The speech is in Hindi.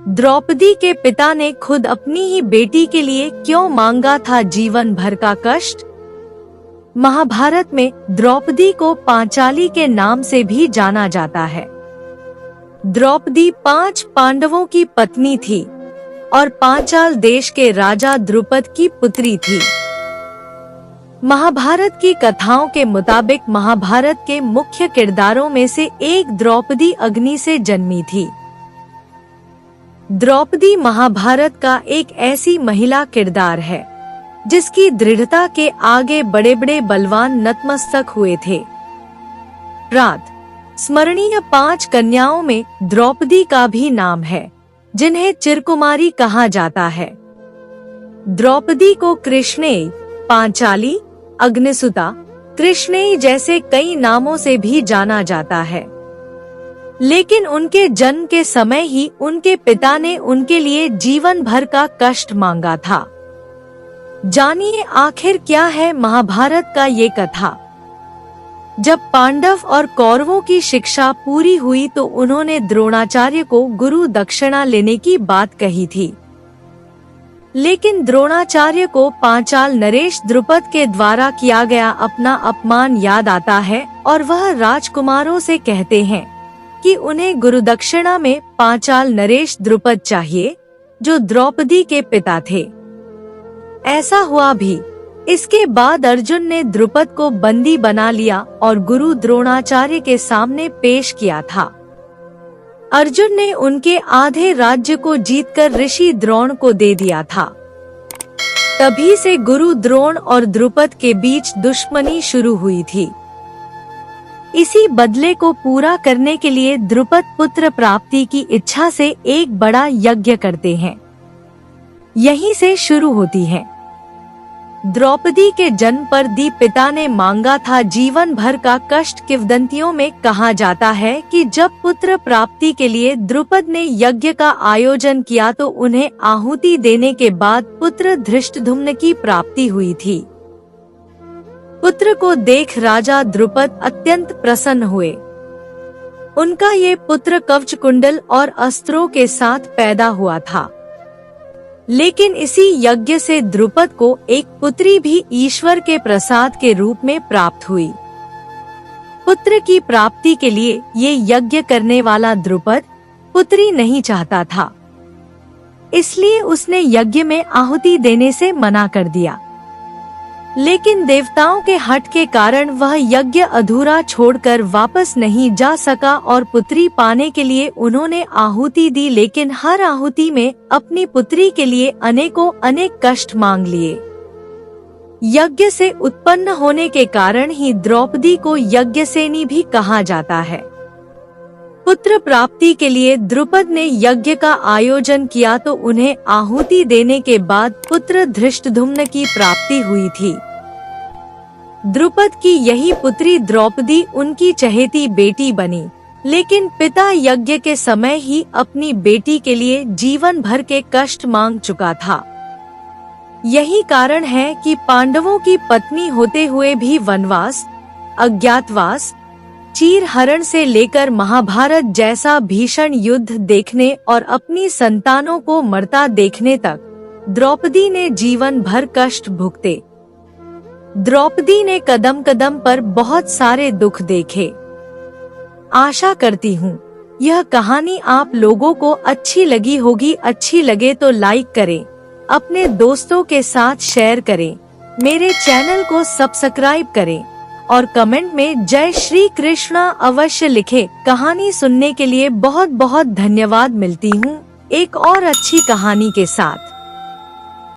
द्रौपदी के पिता ने खुद अपनी ही बेटी के लिए क्यों मांगा था जीवन भर का कष्ट? महाभारत में द्रौपदी को पांचाली के नाम से भी जाना जाता है। द्रौपदी 5 पांडवों की पत्नी थी और पांचाल देश के राजा द्रुपद की पुत्री थी। महाभारत की कथाओं के मुताबिक महाभारत के मुख्य किरदारों में से एक द्रौपदी अग्नि से जन्मी थी। द्रौपदी महाभारत का एक ऐसी महिला किरदार है जिसकी दृढ़ता के आगे बड़े बड़े बलवान नतमस्तक हुए थे। रात स्मरणीय 5 कन्याओं में द्रौपदी का भी नाम है, जिन्हें चिरकुमारी कहा जाता है। द्रौपदी को कृष्णेय, पांचाली, अग्निसुता, कृष्णेय जैसे कई नामों से भी जाना जाता है, लेकिन उनके जन्म के समय ही उनके पिता ने उनके लिए जीवन भर का कष्ट मांगा था। जानिए आखिर क्या है महाभारत का ये कथा। जब पांडव और कौरवों की शिक्षा पूरी हुई तो उन्होंने द्रोणाचार्य को गुरु दक्षिणा लेने की बात कही थी, लेकिन द्रोणाचार्य को पांचाल नरेश द्रुपद के द्वारा किया गया अपना अपमान याद आता है और वह राजकुमारों से कहते हैं कि उन्हें गुरुदक्षिणा में पांचाल नरेश द्रुपद चाहिए, जो द्रौपदी के पिता थे। ऐसा हुआ भी। इसके बाद अर्जुन ने द्रुपद को बंदी बना लिया और गुरु द्रोणाचार्य के सामने पेश किया था। अर्जुन ने उनके आधे राज्य को जीतकर ऋषि द्रोण को दे दिया था। तभी से गुरु द्रोण और द्रुपद के बीच दुश्मनी शुरू हुई थी। इसी बदले को पूरा करने के लिए द्रुपद पुत्र प्राप्ति की इच्छा से एक बड़ा यज्ञ करते हैं। यहीं से शुरू होती है। द्रौपदी के जन्म पर दी पिता ने मांगा था जीवन भर का कष्ट। किंवदंतियों में कहा जाता है कि जब पुत्र प्राप्ति के लिए द्रुपद ने यज्ञ का आयोजन किया तो उन्हें आहुति देने के बाद पुत्र धृष्टद्युम्न की प्राप्ति हुई थी। पुत्र को देख राजा द्रुपद अत्यंत प्रसन्न हुए। उनका ये पुत्र कवच कुंडल और अस्त्रों के साथ पैदा हुआ था। लेकिन इसी यज्ञ से द्रुपद को एक पुत्री भी ईश्वर के प्रसाद के रूप में प्राप्त हुई। पुत्र की प्राप्ति के लिए ये यज्ञ करने वाला द्रुपद पुत्री नहीं चाहता था, इसलिए उसने यज्ञ में आहुति देने से मना कर दिया। लेकिन देवताओं के हठ के कारण वह यज्ञ अधूरा छोड़कर वापस नहीं जा सका और पुत्री पाने के लिए उन्होंने आहुति दी, लेकिन हर आहुति में अपनी पुत्री के लिए अनेकों अनेक कष्ट मांग लिए। यज्ञ से उत्पन्न होने के कारण ही द्रौपदी को यज्ञसेनी भी कहा जाता है। पुत्र प्राप्ति के लिए द्रुपद ने यज्ञ का आयोजन किया तो उन्हें आहुति देने के बाद पुत्र धृष्टद्युम्न की प्राप्ति हुई थी। द्रुपद की यही पुत्री द्रौपदी उनकी चहेती बेटी बनी, लेकिन पिता यज्ञ के समय ही अपनी बेटी के लिए जीवन भर के कष्ट मांग चुका था। यही कारण है कि पांडवों की पत्नी होते हुए भी वनवास, अज्ञातवास, चीर हरण से लेकर महाभारत जैसा भीषण युद्ध देखने और अपनी संतानों को मरता देखने तक द्रौपदी ने जीवन भर कष्ट भुगते। द्रौपदी ने कदम कदम पर बहुत सारे दुख देखे। आशा करती हूँ यह कहानी आप लोगों को अच्छी लगी होगी। अच्छी लगे तो लाइक करें, अपने दोस्तों के साथ शेयर करें, मेरे चैनल को सब्सक्राइब करें और कमेंट में जय श्री कृष्णा अवश्य लिखें। कहानी सुनने के लिए बहुत बहुत धन्यवाद। मिलती हूँ एक और अच्छी कहानी के साथ।